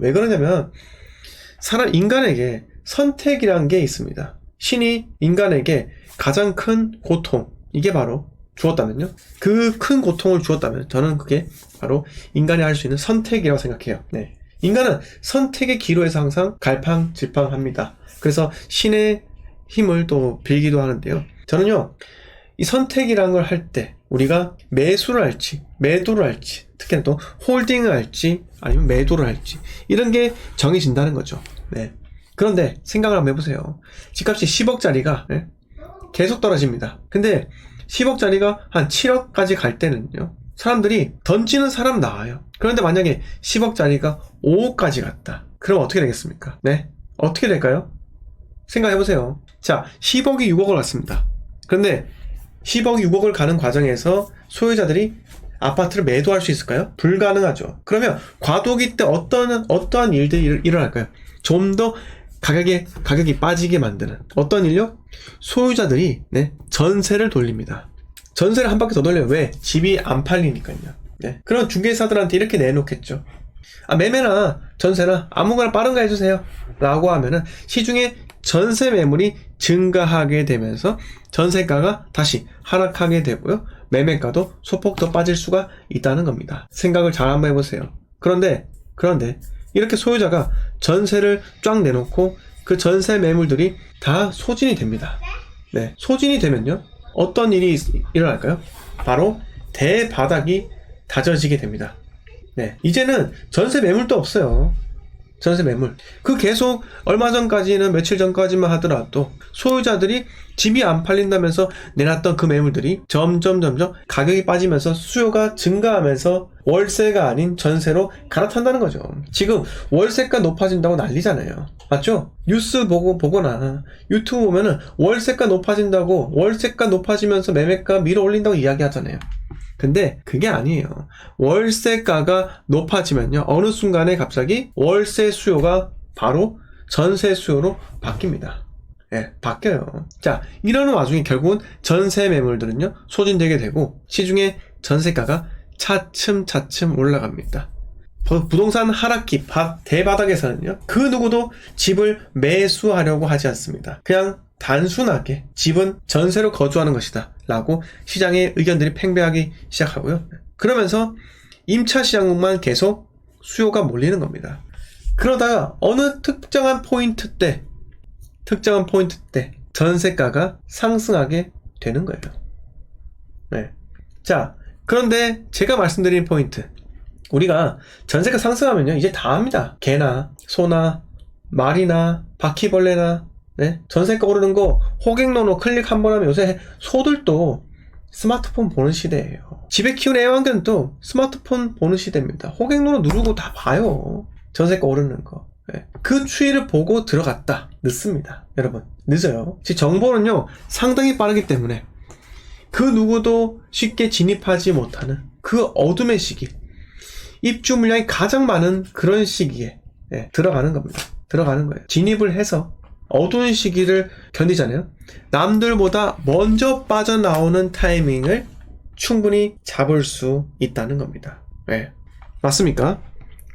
왜 그러냐면 인간에게 선택이란 게 있습니다. 신이 인간에게 가장 큰 고통, 이게 바로 주었다면요, 그 큰 고통을 주었다면 저는 그게 바로 인간이 할 수 있는 선택이라고 생각해요. 네. 인간은 선택의 기로에서 항상 갈팡질팡합니다. 그래서 신의 힘을 또 빌기도 하는데요, 저는요, 이 선택이라는 걸 할 때 우리가 매수를 할지 매도를 할지, 특히나 또 홀딩을 할지 아니면 매도를 할지, 이런 게 정해진다는 거죠. 네. 그런데 생각을 한번 해보세요. 집값이 10억짜리가 계속 떨어집니다. 근데 10억짜리가 한 7억까지 갈 때는요, 사람들이 던지는 사람 나와요. 그런데 만약에 10억짜리가 5억까지 갔다. 그럼 어떻게 되겠습니까? 네? 어떻게 될까요? 생각해보세요. 자, 10억이 6억을 갔습니다. 그런데 10억이 6억을 가는 과정에서 소유자들이 아파트를 매도할 수 있을까요? 불가능하죠. 그러면 과도기 때 어떠한 일들이 일어날까요? 좀 더 가격이 빠지게 만드는 어떤 일요? 소유자들이 전세를 돌립니다. 전세를 한 바퀴 더 돌려요. 왜? 집이 안 팔리니까요. 네. 그럼 중개사들한테 이렇게 내놓겠죠. 매매나 전세나 아무거나 빠른 거 해주세요 라고 하면은 시중에 전세 매물이 증가하게 되면서 전세가가 다시 하락하게 되고요, 매매가도 소폭 더 빠질 수가 있다는 겁니다. 생각을 잘 한번 해보세요. 그런데 이렇게 소유자가 전세를 쫙 내놓고 그 전세 매물들이 다 소진이 됩니다. 네, 소진이 되면요, 어떤 일이 일어날까요? 바로 대바닥이 다져지게 됩니다. 네, 이제는 전세 매물도 없어요. 전세 매물. 계속 얼마 전까지는, 며칠 전까지만 하더라도 소유자들이 집이 안 팔린다면서 내놨던 그 매물들이 점점 가격이 빠지면서 수요가 증가하면서 월세가 아닌 전세로 갈아탄다는 거죠. 지금 월세가 높아진다고 난리잖아요. 맞죠? 뉴스 보거나 유튜브 보면은 월세가 높아진다고, 월세가 높아지면서 매매가 밀어 올린다고 이야기하잖아요. 근데 그게 아니에요. 월세가가 높아지면요, 어느 순간에 갑자기 월세 수요가 바로 전세 수요로 바뀝니다. 예, 바뀌어요. 자, 이러는 와중에 결국은 전세 매물들은요, 소진되게 되고 시중에 전세가가 차츰 올라갑니다. 부동산 하락기 대바닥에서는요, 그 누구도 집을 매수하려고 하지 않습니다. 그냥 단순하게 집은 전세로 거주하는 것이다 라고 시장의 의견들이 팽배하기 시작하고요, 그러면서 임차 시장만 계속 수요가 몰리는 겁니다. 그러다가 어느 특정한 포인트 때 전세가가 상승하게 되는 거예요. 네. 자, 그런데 제가 말씀드린 포인트, 우리가 전세가 상승하면요, 이제 다 합니다. 개나 소나 말이나 바퀴벌레나, 네? 전세가 오르는 거 호갱노노 클릭 한번 하면 요새 소들도 스마트폰 보는 시대예요. 집에 키우는 애완견도 스마트폰 보는 시대입니다. 호갱노노 누르고 다 봐요. 전세가 오르는 거. 네. 그 추이를 보고 들어갔다. 늦습니다. 여러분, 늦어요. 정보는요, 상당히 빠르기 때문에 그 누구도 쉽게 진입하지 못하는 그 어둠의 시기, 입주 물량이 가장 많은 그런 시기에 들어가는 겁니다. 들어가는 거예요. 진입을 해서 어두운 시기를 견디잖아요. 남들보다 먼저 빠져나오는 타이밍을 충분히 잡을 수 있다는 겁니다. 네. 맞습니까?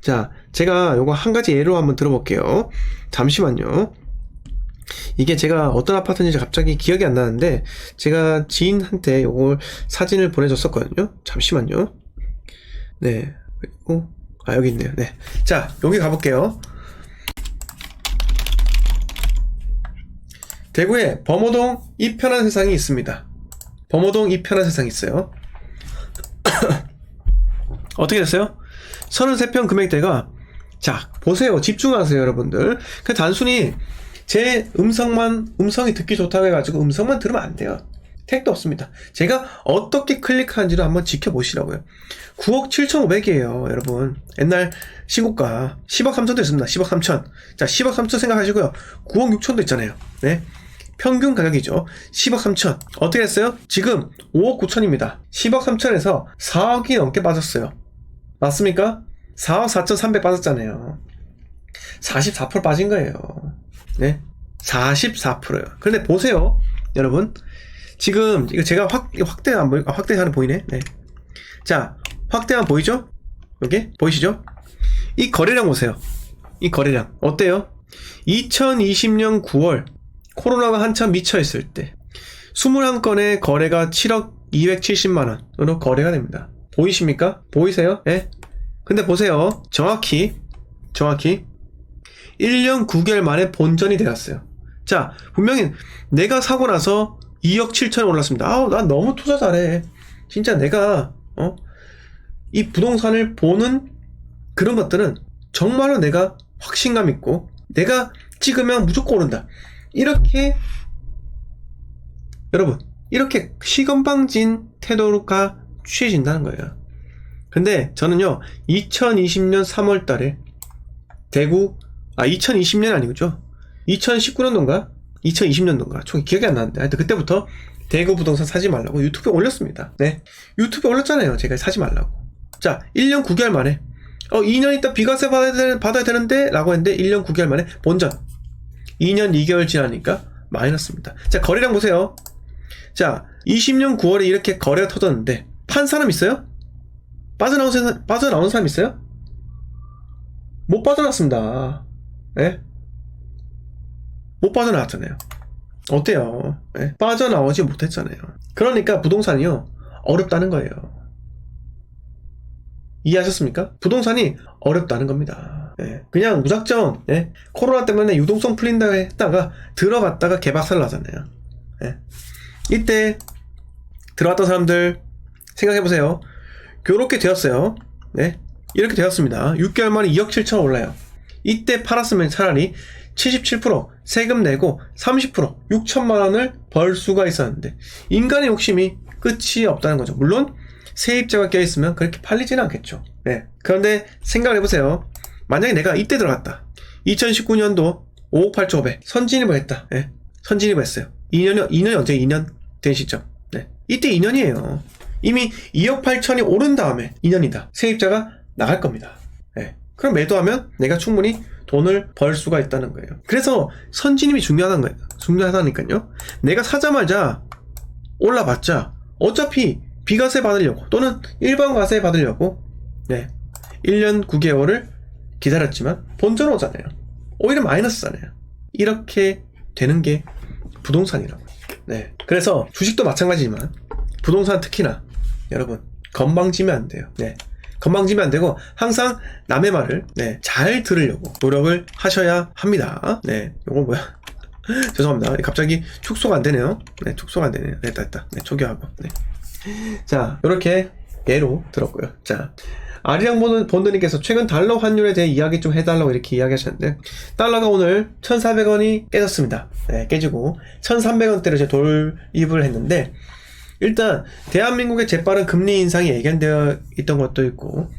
자, 제가 요거 한 가지 예로 한번 들어볼게요. 잠시만요. 이게 제가 어떤 아파트인지 갑자기 기억이 안 나는데 제가 지인한테 요걸 사진을 보내줬었거든요. 잠시만요. 네. 그리고 여기 있네요. 네. 자, 여기 가볼게요. 대구에 범호동 이편한 세상이 있습니다. 범호동 이편한 세상이 있어요. 어떻게 됐어요? 33평 금액대가, 자, 보세요. 집중하세요, 여러분들. 단순히 제 음성이 듣기 좋다고 해가지고 음성만 들으면 안 돼요. 택도 없습니다. 제가 어떻게 클릭하는지도 한번 지켜보시라고요. 9억 7,500이에요, 여러분. 옛날 신고가 10억 3천도 있습니다. 10억 3천. 자, 10억 3천 생각하시고요. 9억 6천도 있잖아요. 네. 평균 가격이죠. 10억 3천. 어떻게 했어요? 지금 5억 9천입니다. 10억 3천에서 4억이 넘게 빠졌어요. 맞습니까? 4억 4,300 빠졌잖아요. 44% 빠진 거예요. 네. 44%예요. 그런데 보세요, 여러분. 지금 이거 제가 확대하는 보이네. 네. 자, 확대하면 보이죠? 여기 보이시죠? 이 거래량 보세요. 이 거래량 어때요? 2020년 9월 코로나가 한참 미쳐있을 때 21건의 거래가 7억 270만원으로 거래가 됩니다. 보이십니까? 보이세요? 예? 근데 보세요. 정확히 1년 9개월 만에 본전이 되었어요. 자, 분명히 내가 사고 나서 2억 7천에 올랐습니다. 아우, 난 너무 투자 잘해. 진짜 내가 이 부동산을 보는 그런 것들은 정말로 내가 확신감 있고 내가 찍으면 무조건 오른다. 이렇게 여러분, 이렇게 시건방진 태도가 취해진다는 거예요. 근데 저는요 2020년 3월 달에 대구 2020년 아니죠, 2019년도인가 2020년도인가 총 기억이 안 나는데 하여튼 그때부터 대구 부동산 사지 말라고 유튜브에 올렸습니다. 네, 유튜브에 올렸잖아요. 제가 사지 말라고. 자, 1년 9개월 만에 2년 있다 비과세 받아야 되는데 라고 했는데 1년 9개월 만에 본전. 2년 2개월 지나니까 마이너스입니다. 자, 거래량 보세요. 자, 20년 9월에 이렇게 거래가 터졌는데 판 사람 있어요? 빠져나온 사람 있어요? 못 빠져나왔습니다. 예? 못 빠져나왔잖아요. 어때요? 예? 빠져나오지 못했잖아요. 그러니까 부동산이요 어렵다는 거예요. 이해하셨습니까? 부동산이 어렵다는 겁니다. 예. 그냥 무작정 코로나 때문에 유동성 풀린다고 했다가 들어갔다가 개박살 나잖아요. 예. 이때 들어왔던 사람들 생각해보세요. 요렇게 되었어요. 네, 이렇게 되었습니다. 6개월 만에 2억 7천 올라요. 이때 팔았으면 차라리 77% 세금 내고 30% 6천만 원을 벌 수가 있었는데 인간의 욕심이 끝이 없다는 거죠. 물론 세입자가 껴있으면 그렇게 팔리지는 않겠죠. 네. 그런데 생각을 해보세요. 만약에 내가 이때 들어갔다. 2019년도 5억 8천 5백 선진입을 했다. 네. 선진입을 했어요. 2년이 언제 2년 된 시점. 네. 이때 2년이에요. 이미 2억 8천이 오른 다음에 2년이다. 세입자가 나갈 겁니다. 네. 그럼 매도하면 내가 충분히 돈을 벌 수가 있다는 거예요. 그래서 선진입이 중요하다니까요. 내가 사자마자 올라봤자 어차피 비과세 받으려고 또는 일반 과세 받으려고 1년 9개월을 기다렸지만 본전 오잖아요. 오히려 마이너스잖아요. 이렇게 되는 게 부동산이라고. 네. 그래서 주식도 마찬가지지만 부동산 특히나 여러분 건방지면 안 돼요. 네. 건방지면 안 되고 항상 남의 말을 잘 들으려고 노력을 하셔야 합니다. 네. 요거 뭐야? 죄송합니다. 갑자기 축소가 안 되네요. 네, 축소가 안 되네요. 됐다. 네, 초기화하고. 네. 자, 요렇게 예로 들었고요. 자, 아리랑 본드님께서 최근 달러 환율에 대해 이야기 좀 해달라고 이렇게 이야기하셨는데 달러가 오늘 1,400원이 깨졌습니다. 네, 깨지고 1,300원대로 이제 돌입을 했는데 일단 대한민국의 재빠른 금리 인상이 예견되어 있던 것도 있고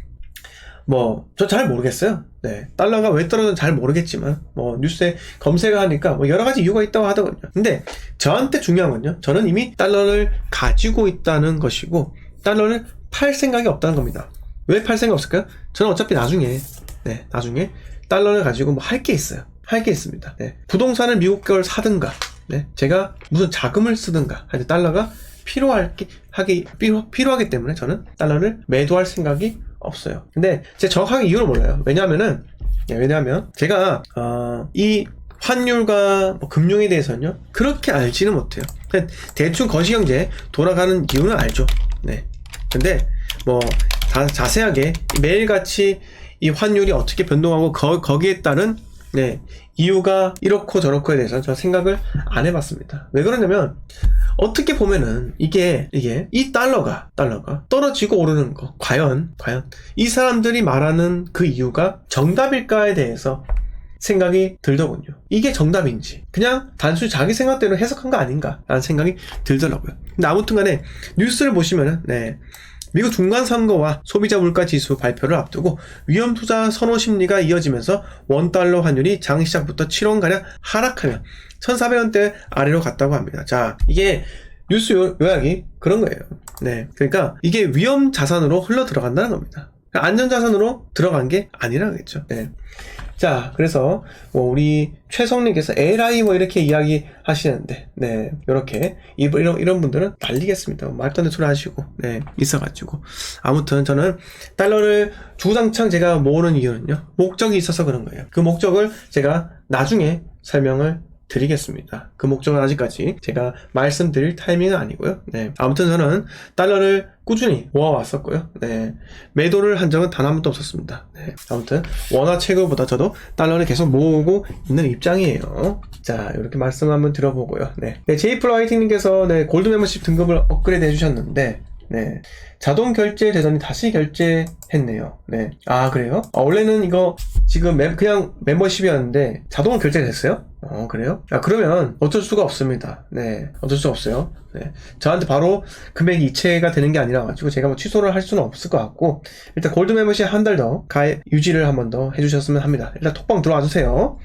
저 잘 모르겠어요. 네, 달러가 왜 떨어졌는지 잘 모르겠지만 뉴스에 검색을 하니까 여러 가지 이유가 있다고 하더군요. 근데 저한테 중요한 건요, 저는 이미 달러를 가지고 있다는 것이고 달러를 팔 생각이 없다는 겁니다. 왜 팔 생각 없을까요? 저는 어차피 나중에 달러를 가지고 할 게 있어요. 할 게 있습니다. 네, 부동산을 미국 걸 사든가, 제가 무슨 자금을 쓰든가 하여튼 달러가 필요하기 때문에 저는 달러를 매도할 생각이 없어요. 근데 제 정확하게 이유를 몰라요. 왜냐하면 제가 이 환율과 금융에 대해서는요 그렇게 알지는 못해요. 그냥 대충 거시경제 돌아가는 이유는 알죠. 네. 근데 자세하게 매일같이 이 환율이 어떻게 변동하고 거기에 따른 이유가 이렇고 저렇고에 대해서는 저 생각을 안 해봤습니다. 왜 그러냐면 어떻게 보면은 이게 이 달러가 떨어지고 오르는 거 과연 이 사람들이 말하는 그 이유가 정답일까에 대해서 생각이 들더군요. 이게 정답인지 그냥 단순히 자기 생각대로 해석한 거 아닌가 라는 생각이 들더라고요. 근데 아무튼 간에 뉴스를 보시면은 미국 중간선거와 소비자 물가지수 발표를 앞두고 위험투자 선호 심리가 이어지면서 원달러 환율이 장 시작부터 7원가량 하락하며 1,400원대 아래로 갔다고 합니다. 자, 이게 뉴스 요약이 그런 거예요. 네, 그러니까 이게 위험 자산으로 흘러 들어간다는 겁니다. 안전 자산으로 들어간 게 아니라겠죠. 네. 자, 그래서 뭐 우리 최성님께서 LI 뭐 이렇게 이야기 하시는데, 네, 요렇게 이런 분들은 난리겠습니다. 말도 안 되는 소리 하시고, 네, 있어가지고. 아무튼 저는 달러를 주구장창 제가 모으는 이유는요, 목적이 있어서 그런 거예요. 그 목적을 제가 나중에 설명을 드리겠습니다. 그 목적은 아직까지 제가 말씀드릴 타이밍은 아니고요. 네. 아무튼 저는 달러를 꾸준히 모아왔었고요. 네. 매도를 한 적은 단 한 번도 없었습니다. 네. 아무튼 원화 채굴보다 저도 달러를 계속 모으고 있는 입장이에요. 자, 이렇게 말씀 한번 들어보고요. 네. 네, 제이플 화이팅님께서 네, 골드 멤버십 등급을 업그레이드 해주셨는데, 네. 자동 결제 되더니 다시 결제했네요. 네. 아, 그래요? 원래는 이거 지금 그냥 멤버십이었는데 자동 결제됐어요? 그래요? 그러면 어쩔 수가 없습니다. 네. 어쩔 수 없어요. 네. 저한테 바로 금액이 이체가 되는 게 아니라 가지고 제가 뭐 취소를 할 수는 없을 것 같고, 일단 골드 멤버십 한 달 더 유지를 한 번 더 해주셨으면 합니다. 일단 톡방 들어와 주세요.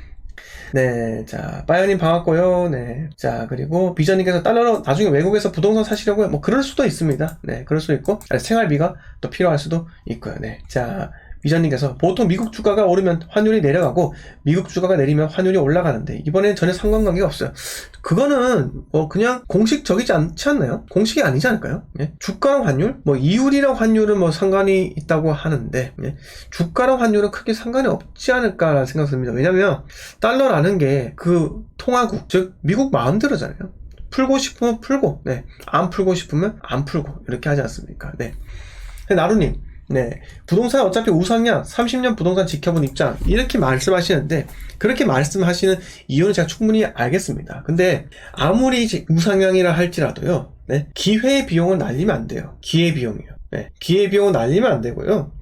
네, 자, 빠이어님 반갑고요. 네, 자, 그리고 비전님께서 달러로 나중에 외국에서 부동산 사시려고요. 뭐 그럴 수도 있습니다. 네, 그럴 수도 있고 생활비가 또 필요할 수도 있고요. 네, 자, 비전님께서 보통 미국 주가가 오르면 환율이 내려가고 미국 주가가 내리면 환율이 올라가는데 이번에는 전혀 상관관계가 없어요. 그거는 뭐 그냥 공식적이지 않지 않나요? 공식이 아니지 않을까요? 예? 주가랑 환율? 뭐 이율이랑 환율은 뭐 상관이 있다고 하는데, 예? 주가랑 환율은 크게 상관이 없지 않을까라는 생각이 듭니다. 왜냐면 달러라는 게 그 통화국, 즉 미국 마음대로잖아요. 풀고 싶으면 풀고, 네, 안 풀고 싶으면 안 풀고, 이렇게 하지 않습니까? 네. 나루님, 네, 부동산 어차피 우상향, 30년 부동산 지켜본 입장, 이렇게 말씀하시는데, 그렇게 말씀하시는 이유는 제가 충분히 알겠습니다. 근데 아무리 우상향이라 할지라도요, 네, 기회 비용은 날리면 안 돼요. 기회 비용이요. 네, 기회 비용은 날리면 안 되고요.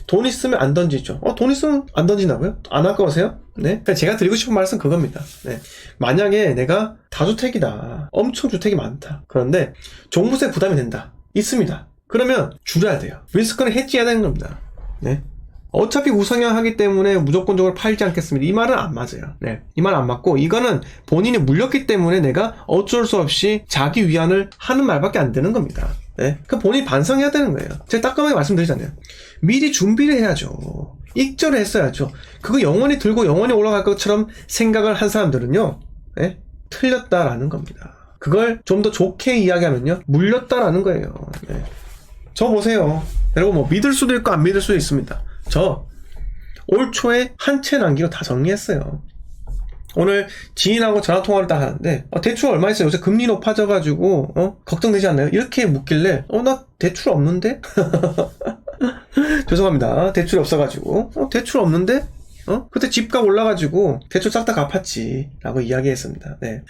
돈 있으면 안 던지죠. 돈 있으면 안 던진다고요? 안 아까우세요? 네. 그러니까 제가 드리고 싶은 말씀은 그겁니다. 네. 만약에 내가 다주택이다. 엄청 주택이 많다. 그런데 종부세 부담이 된다. 있습니다. 그러면 줄여야 돼요. 리스크는 해지해야 되는 겁니다. 네. 어차피 우상향하기 때문에 무조건적으로 팔지 않겠습니다. 이 말은 안 맞아요. 네. 이 말은 안 맞고, 이거는 본인이 물렸기 때문에 내가 어쩔 수 없이 자기 위안을 하는 말밖에 안 되는 겁니다. 네. 그 본인이 반성해야 되는 거예요. 제가 따끔하게 말씀드리잖아요. 미리 준비를 해야죠. 익절을 했어야죠. 그거 영원히 들고 영원히 올라갈 것처럼 생각을 한 사람들은요, 네? 틀렸다라는 겁니다. 그걸 좀 더 좋게 이야기하면요, 물렸다라는 거예요. 네. 저 보세요. 여러분 뭐 믿을 수도 있고 안 믿을 수도 있습니다. 저 올 초에 한 채 남기고 다 정리했어요. 오늘 지인하고 전화통화를 딱 하는데, 대출 얼마 있어요? 요새 금리 높아져가지고 걱정되지 않나요? 이렇게 묻길래 나 대출 없는데? 죄송합니다. 대출이 없어가지고 대출 없는데? 그때 집값 올라가지고 대출 싹 다 갚았지 라고 이야기했습니다. 네.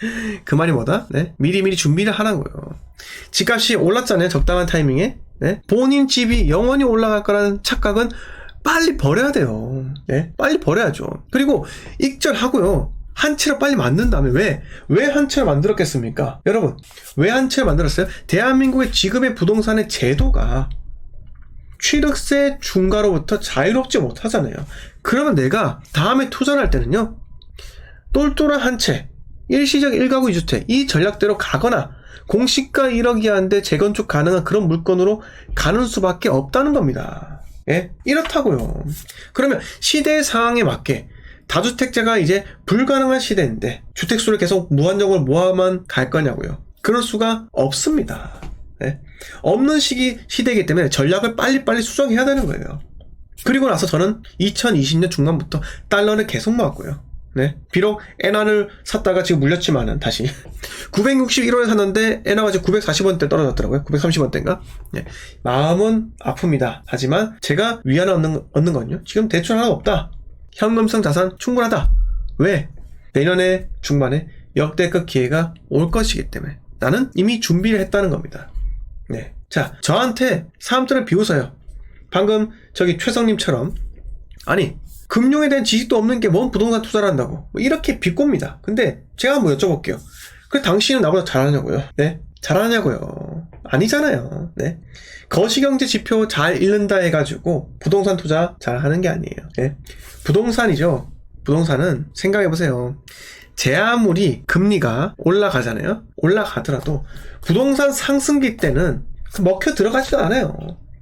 그 말이 뭐다? 네. 미리미리 준비를 하라고요. 집값이 올랐잖아요. 적당한 타이밍에. 네. 본인 집이 영원히 올라갈 거라는 착각은 빨리 버려야 돼요. 네. 빨리 버려야죠. 그리고 익절하고요, 한 채로 빨리 만든 다음에 왜 한 채로 만들었겠습니까? 여러분, 왜 한 채로 만들었어요? 대한민국의 지금의 부동산의 제도가 취득세 중과로부터 자유롭지 못하잖아요. 그러면 내가 다음에 투자를 할 때는요, 똘똘한 한 채, 일시적 1가구 2주택, 이 전략대로 가거나 공시가 1억이 하는데 재건축 가능한 그런 물건으로 가는 수밖에 없다는 겁니다. 예? 이렇다고요. 그러면 시대의 상황에 맞게 다주택자가 이제 불가능한 시대인데 주택수를 계속 무한정으로 모아만 갈 거냐고요. 그럴 수가 없습니다. 네? 없는 시대이기 때문에 전략을 빨리빨리 수정해야 되는 거예요. 그리고 나서 저는 2020년 중반부터 달러를 계속 모았고요. 네. 비록 엔화를 샀다가 지금 물렸지만은 다시 961원에 샀는데 엔화가 지금 940원대 떨어졌더라고요. 930원대인가? 네. 마음은 아픕니다. 하지만 제가 위안을 얻는 건요, 지금 대출 하나 없다. 현금성 자산 충분하다. 왜? 내년에 중반에 역대급 기회가 올 것이기 때문에 나는 이미 준비를 했다는 겁니다. 네. 자, 저한테 사람들을 비웃어요. 방금 저기 최성님처럼, 아니 금융에 대한 지식도 없는 게 뭔 부동산 투자를 한다고, 뭐 이렇게 비꼽니다. 근데 제가 한번 여쭤볼게요. 그래, 당신은 나보다 잘하냐고요? 네? 잘하냐고요? 아니잖아요. 네? 거시경제 지표 잘 읽는다 해가지고 부동산 투자 잘 하는 게 아니에요. 네? 부동산이죠. 부동산은 생각해보세요. 제 아무리 금리가 올라가잖아요. 올라가더라도 부동산 상승기 때는 먹혀 들어가지도 않아요.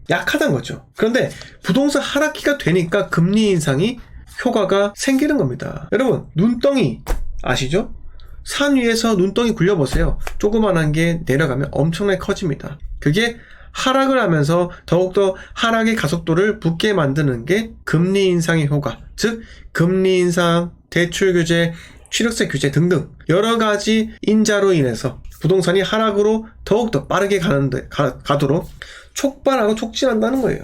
약하단 거죠. 그런데 부동산 하락기가 되니까 금리 인상이 효과가 생기는 겁니다. 여러분, 눈덩이 아시죠? 산 위에서 눈덩이 굴려보세요. 조그만한 게 내려가면 엄청나게 커집니다. 그게 하락을 하면서 더욱더 하락의 가속도를 붙게 만드는 게 금리 인상의 효과, 즉 금리 인상, 대출 규제, 취득세 규제 등등 여러 가지 인자로 인해서 부동산이 하락으로 더욱더 빠르게 가도록 촉발하고 촉진한다는 거예요.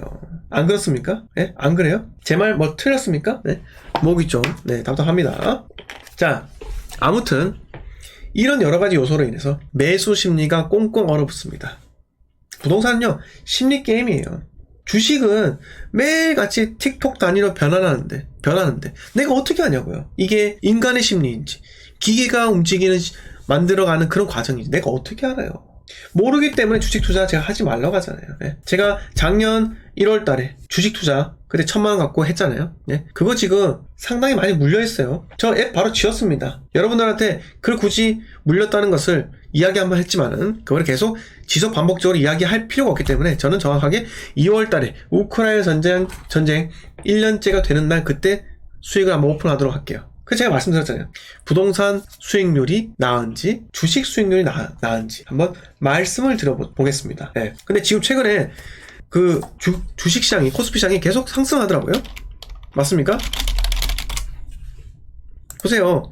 안 그렇습니까? 네? 안 그래요? 제 말 뭐 틀렸습니까? 네? 목이 좀 답답합니다. 자, 아무튼 이런 여러 가지 요소로 인해서 매수 심리가 꽁꽁 얼어붙습니다. 부동산은요, 심리 게임이에요. 주식은 매일같이 틱톡 단위로 변하는데 내가 어떻게 하냐고요. 이게 인간의 심리인지 기계가 만들어가는 그런 과정인지 내가 어떻게 알아요. 모르기 때문에 주식 투자 제가 하지 말라고 하잖아요. 네. 제가 작년 1월 달에 주식 투자 그때 1,000만원 갖고 했잖아요. 네. 그거 지금 상당히 많이 물려있어요. 저 앱 바로 지웠습니다. 여러분들한테 그걸 굳이 물렸다는 것을 이야기 한번 했지만은 그걸 계속 지속 반복적으로 이야기할 필요가 없기 때문에 저는 정확하게 2월 달에 우크라이나 전쟁 1년째가 되는 날 그때 수익을 한번 오픈하도록 할게요. 그 제가 말씀드렸잖아요. 부동산 수익률이 나은지 주식 수익률이 나은지 한번 말씀을 드려보겠습니다. 네. 근데 지금 최근에 그 주식시장이 코스피 시장이 계속 상승하더라고요. 맞습니까? 보세요.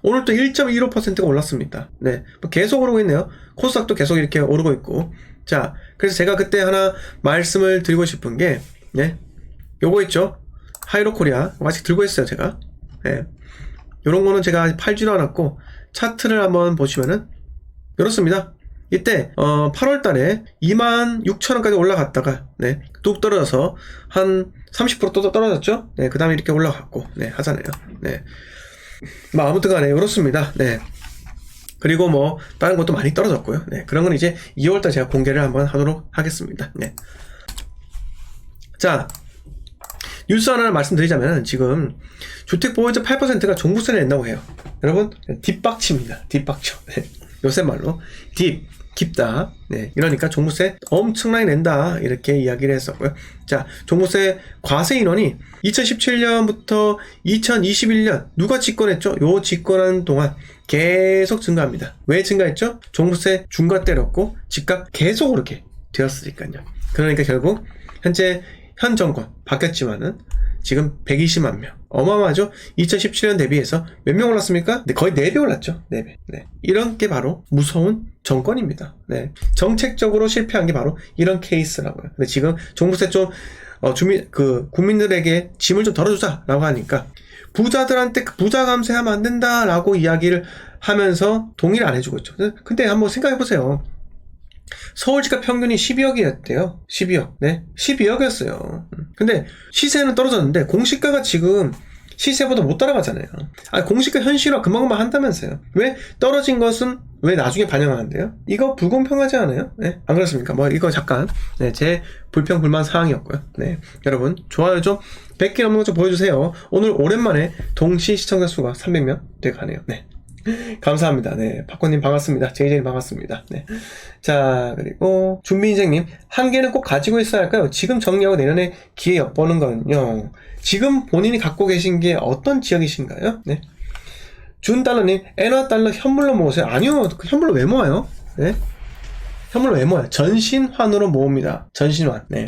오늘 또 1.15%가 올랐습니다. 네. 계속 오르고 있네요. 코스닥도 계속 이렇게 오르고 있고. 자, 그래서 제가 그때 하나 말씀을 드리고 싶은 게, 네. 요거 있죠? 하이로코리아. 아직 들고 있어요, 제가. 네. 요런 거는 제가 팔지도 않았고, 차트를 한번 보시면은, 이렇습니다. 이때, 8월 달에 26,000원까지 올라갔다가, 네. 뚝 떨어져서 한 30% 또 떨어졌죠? 네. 그 다음에 이렇게 올라갔고, 네. 하잖아요. 네. 뭐, 아무튼 간에, 이렇습니다. 네. 그리고 뭐, 다른 것도 많이 떨어졌고요. 네. 그런 건 이제 2월달 제가 공개를 한번 하도록 하겠습니다. 네. 자, 뉴스 하나 말씀드리자면 지금 주택보유자 8%가 종부세를 낸다고 해요. 여러분 뒷박치입니다. 뒷박쳐. 네. 요새 말로 깊다. 네. 이러니까 종부세 엄청나게 낸다 이렇게 이야기를 했었고요. 자, 종부세 과세 인원이 2017년부터 2021년 누가 집권했죠? 요 집권한 동안 계속 증가합니다. 왜 증가했죠? 종부세 중과 때렸고 집값 계속 오르게 되었으니까요. 그러니까 결국 현 정권 바뀌었지만은 지금 120만 명. 어마어마하죠? 2017년 대비해서 몇 명 올랐습니까? 네, 거의 4배 올랐죠. 4배. 네. 이런 게 바로 무서운 정권입니다. 네. 정책적으로 실패한 게 바로 이런 케이스라고요. 근데 지금 종부세 좀, 국민들에게 짐을 좀 덜어주자라고 하니까 부자들한테 부자 감세하면 안 된다라고 이야기를 하면서 동의를 안 해주고 있죠. 근데 한번 생각해보세요. 서울 집값 평균이 12억이었대요. 12억. 네. 12억이었어요. 근데 시세는 떨어졌는데 공시가가 지금 시세보다 못 따라가잖아요. 공시가 현실화 그만큼만 한다면서요. 왜 떨어진 것은 왜 나중에 반영하는데요? 이거 불공평하지 않아요? 네. 안 그렇습니까? 뭐 이거 잠깐 네, 제 불평불만 사항이었고요. 네. 여러분 좋아요 좀 100개 넘는 거 좀 보여주세요. 오늘 오랜만에 동시 시청자 수가 300명 돼가네요. 네. 감사합니다. 네. 박권님 반갑습니다. 제이제이 반갑습니다. 네. 자, 그리고 준비인생님, 한 개는 꼭 가지고 있어야 할까요? 지금 정리하고 내년에 기회 엿보는 거는요. 지금 본인이 갖고 계신 게 어떤 지역이신가요? 네. 준달러님, 엔화달러 현물로 모으세요. 아니요. 그 현물로 왜 모아요? 네. 현물로 왜 모아요? 전신환으로 모읍니다. 전신환. 네.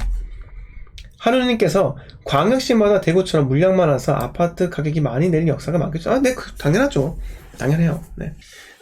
하루님께서 광역시마다 대구처럼 물량 많아서 아파트 가격이 많이 내린 역사가 많겠죠. 네, 당연하죠. 당연해요. 네.